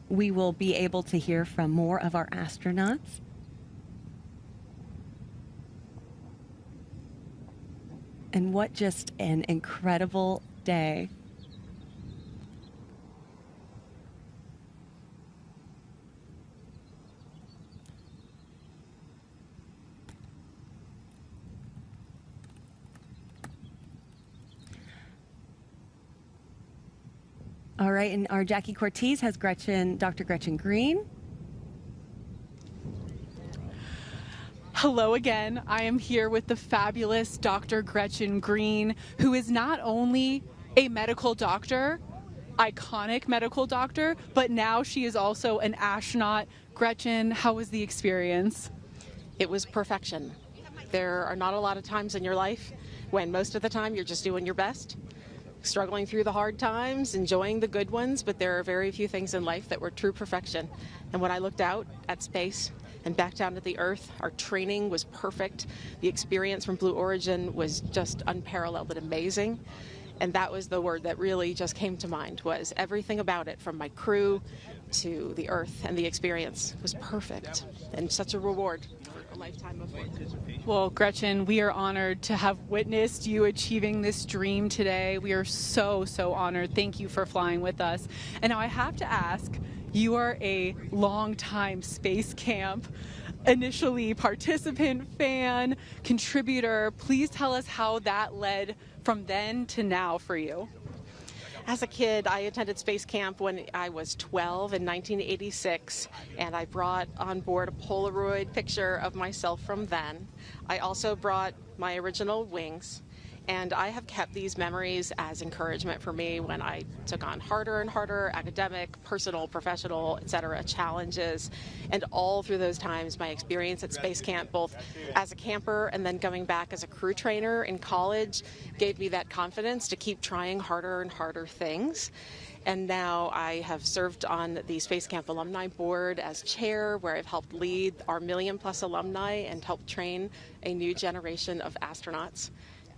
we will be able to hear from more of our astronauts. And what just an incredible day. All right, and our Jackie Cortez has Dr. Gretchen Green. Hello again. I am here with the fabulous Dr. Gretchen Green, who is not only a medical doctor, iconic medical doctor, but now she is also an astronaut. Gretchen, how was the experience? It was perfection. There are not a lot of times in your life when most of the time you're just doing your best, struggling through the hard times, enjoying the good ones, but there are very few things in life that were true perfection. And when I looked out at space and back down to the Earth, our training was perfect. The experience from Blue Origin was just unparalleled and amazing. And that was the word that really just came to mind, was everything about it, from my crew to the Earth and the experience, was perfect and such a reward for a lifetime of work. Well, Gretchen, we are honored to have witnessed you achieving this dream today. We are so honored. Thank you for flying with us. And now I have to ask, you are a longtime space camp, initially participant, fan, contributor. Please tell us how that led from then to now for you. As a kid, I attended space camp when I was 12 in 1986, and I brought on board a Polaroid picture of myself from then. I also brought my original wings, and I have kept these memories as encouragement for me when I took on harder and harder academic, personal, professional, etc. challenges. And all through those times, my experience at space camp, both as a camper and then going back as a crew trainer in college, gave me that confidence to keep trying harder and harder things. And now I have served on the Space Camp Alumni Board as chair, where I've helped lead our million-plus alumni and helped train a new generation of astronauts.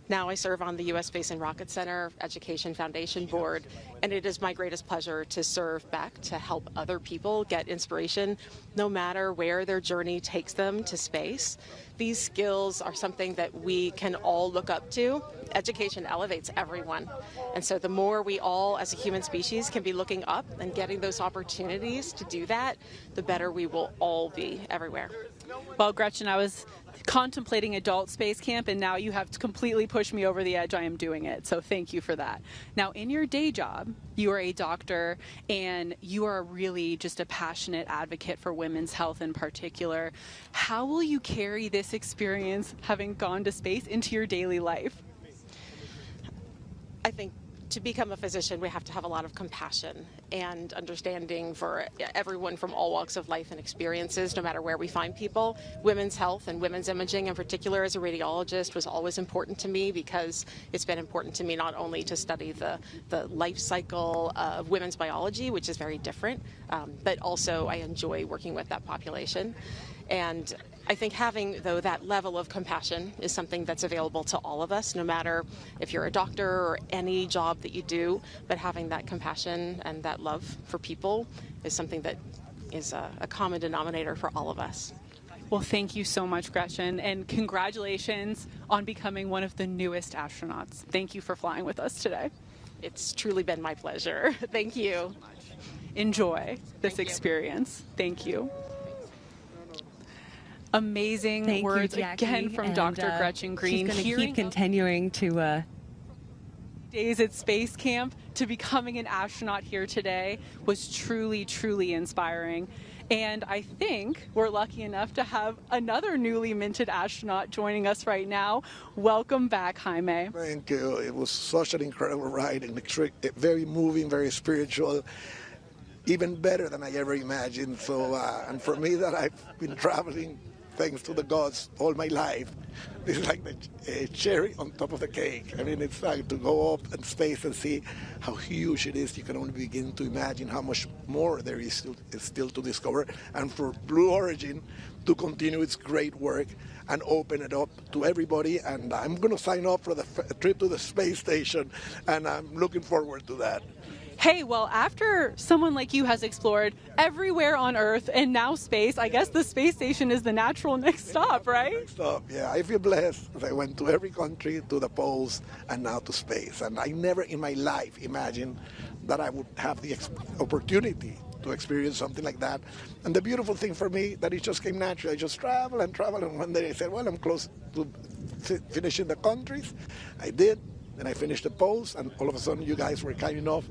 Now I serve on the U.S. Space and Rocket Center Education Foundation Board, and it is my greatest pleasure to serve back to help other people get inspiration no matter where their journey takes them to space. These skills are something that we can all look up to. Education elevates everyone, and so the more we all as a human species can be looking up and getting those opportunities to do that, the better we will all be everywhere. Well, Gretchen, I was contemplating adult space camp, and now you have completely pushed me over the edge. I am doing it, so thank you for that. Now, in your day job, you are a doctor, and you are really just a passionate advocate for women's health in particular. How will you carry this experience, having gone to space, into your daily life? I think to become a physician, we have to have a lot of compassion and understanding for everyone from all walks of life and experiences, no matter where we find people. Women's health and women's imaging in particular as a radiologist was always important to me, because it's been important to me not only to study the life cycle of women's biology, which is very different, but also I enjoy working with that population. And I think having, though, that level of compassion is something that's available to all of us, no matter if you're a doctor or any job that you do, but having that compassion and that love for people is something that is a common denominator for all of us. Well, thank you so much, Gretchen, and congratulations on becoming one of the newest astronauts. Thank you for flying with us today. It's truly been my pleasure. Thank you. Enjoy this experience. Thank you. Amazing Thank words you, Jackie. again from Dr. Gretchen Green. She's going to keep continuing to days at space camp to becoming an astronaut here today was truly, truly inspiring. And I think we're lucky enough to have another newly minted astronaut joining us right now. Welcome back, Jaime. Thank you. It was such an incredible ride, and very moving, very spiritual, even better than I ever imagined. So, and for me, that I've been traveling thanks to the gods all my life, this is like the cherry on top of the cake. I mean, it's like to go up in space and see how huge it is. You can only begin to imagine how much more there is still to discover. And for Blue Origin to continue its great work and open it up to everybody. And I'm going to sign up for the trip to the space station, and I'm looking forward to that. Hey, well, after someone like you has explored everywhere on Earth and now space, I guess the space station is the natural next stop, right? Next stop, yeah. I feel blessed. I went to every country, to the poles, and now to space. And I never in my life imagined that I would have the opportunity to experience something like that. And the beautiful thing for me, that it just came naturally. I just travel, and one day I said, well, I'm close to finishing the countries. I did. Then I finished the poles, and all of a sudden you guys were kind enough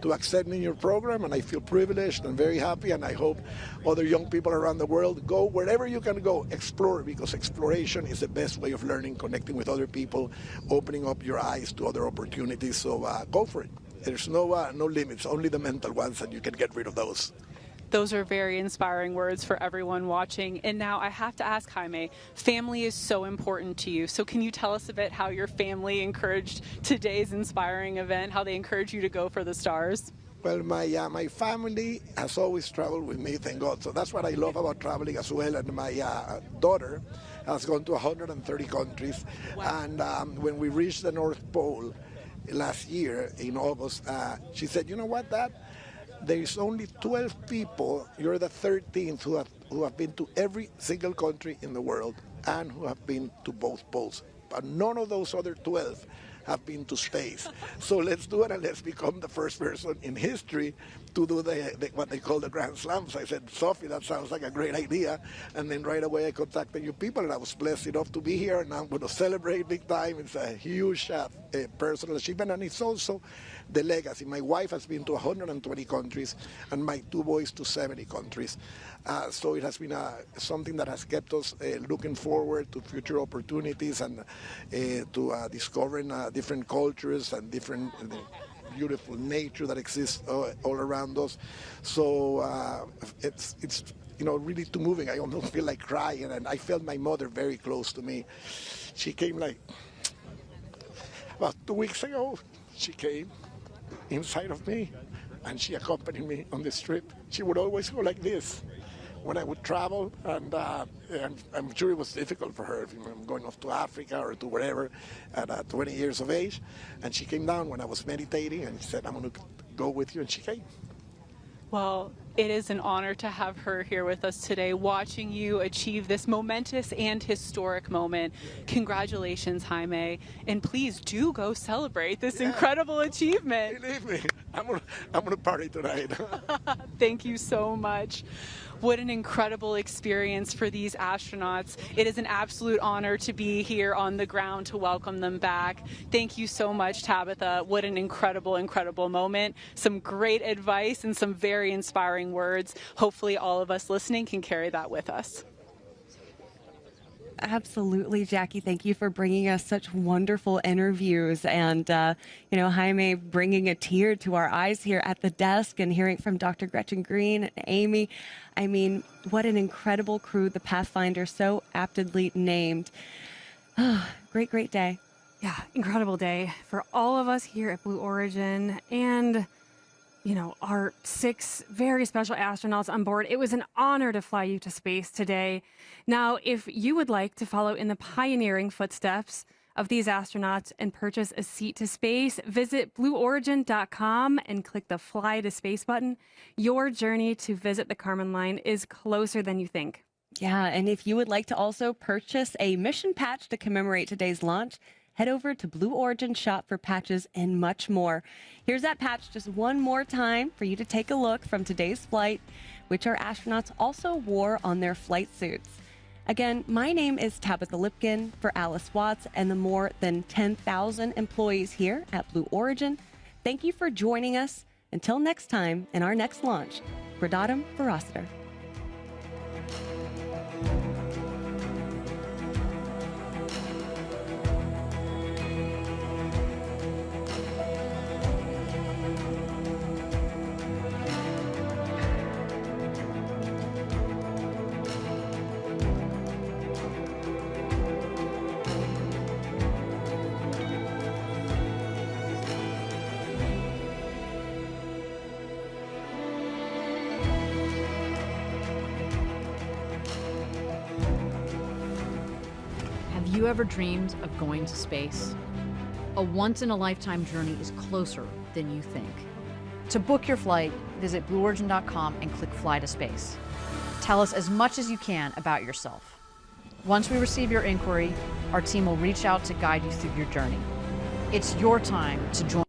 to accept me in your program, and I feel privileged and very happy, and I hope other young people around the world go wherever you can go, explore, because exploration is the best way of learning, connecting with other people, opening up your eyes to other opportunities. So go for it. There's no limits, only the mental ones, and you can get rid of those. Those are very inspiring words for everyone watching. And now I have to ask, Jaime, family is so important to you. So can you tell us a bit how your family encouraged today's inspiring event, how they encouraged you to go for the stars? Well, my family has always traveled with me, thank God. So that's what I love about traveling as well. And my daughter has gone to 130 countries. Wow. And when we reached the North Pole last year in August, she said, you know what, Dad? There is only 12 people, you're the 13th, who have been to every single country in the world and who have been to both poles. But none of those other 12 have been to space. So let's do it, and let's become the first person in history to do what they call the Grand Slams. I said, Sophie, that sounds like a great idea. And then right away I contacted you people, and I was blessed enough to be here, and I'm going to celebrate big time. It's a huge personal achievement, and it's also the legacy. My wife has been to 120 countries, and my 2 boys to 70 countries. So it has been something that has kept us looking forward to future opportunities and to discovering different cultures and different beautiful nature that exists all around us. So it's really too moving. I almost feel like crying, and I felt my mother very close to me. She came like about 2 weeks ago. She came inside of me, and she accompanied me on this trip. She would always go like this when I would travel, and I'm sure it was difficult for her if I'm going off to Africa or to wherever at 20 years of age. And she came down when I was meditating, and she said, I'm going to go with you, and she came. Well, it is an honor to have her here with us today, watching you achieve this momentous and historic moment. Congratulations, Jaime, and please do go celebrate this incredible achievement. Believe me, I'm gonna party tonight. Thank you so much. What an incredible experience for these astronauts. It is an absolute honor to be here on the ground to welcome them back. Thank you so much, Tabitha. What an incredible, incredible moment. Some great advice and some very inspiring words. Hopefully all of us listening can carry that with us. Absolutely, Jackie. Thank you for bringing us such wonderful interviews, and Jaime bringing a tear to our eyes here at the desk, and hearing from Dr. Gretchen Green and Amy. I mean, what an incredible crew, the Pathfinder, so aptly named. Great, great day. Yeah, incredible day for all of us here at Blue Origin, and our 6 very special astronauts on board. It was an honor to fly you to space today. Now, if you would like to follow in the pioneering footsteps of these astronauts and purchase a seat to space, visit blueorigin.com and click the Fly to Space button. Your journey to visit the Kármán line is closer than you think. Yeah, and if you would like to also purchase a mission patch to commemorate today's launch, head over to Blue Origin shop for patches and much more. Here's that patch just one more time for you to take a look from today's flight, which our astronauts also wore on their flight suits. Again, my name is Tabitha Lipkin for Alice Watts and the more than 10,000 employees here at Blue Origin. Thank you for joining us. Until next time in our next launch, Gradatum Verositer. Have you ever dreamed of going to space? A once-in-a-lifetime journey is closer than you think. To book your flight, visit blueorigin.com and click Fly to Space. Tell us as much as you can about yourself. Once we receive your inquiry, our team will reach out to guide you through your journey. It's your time to join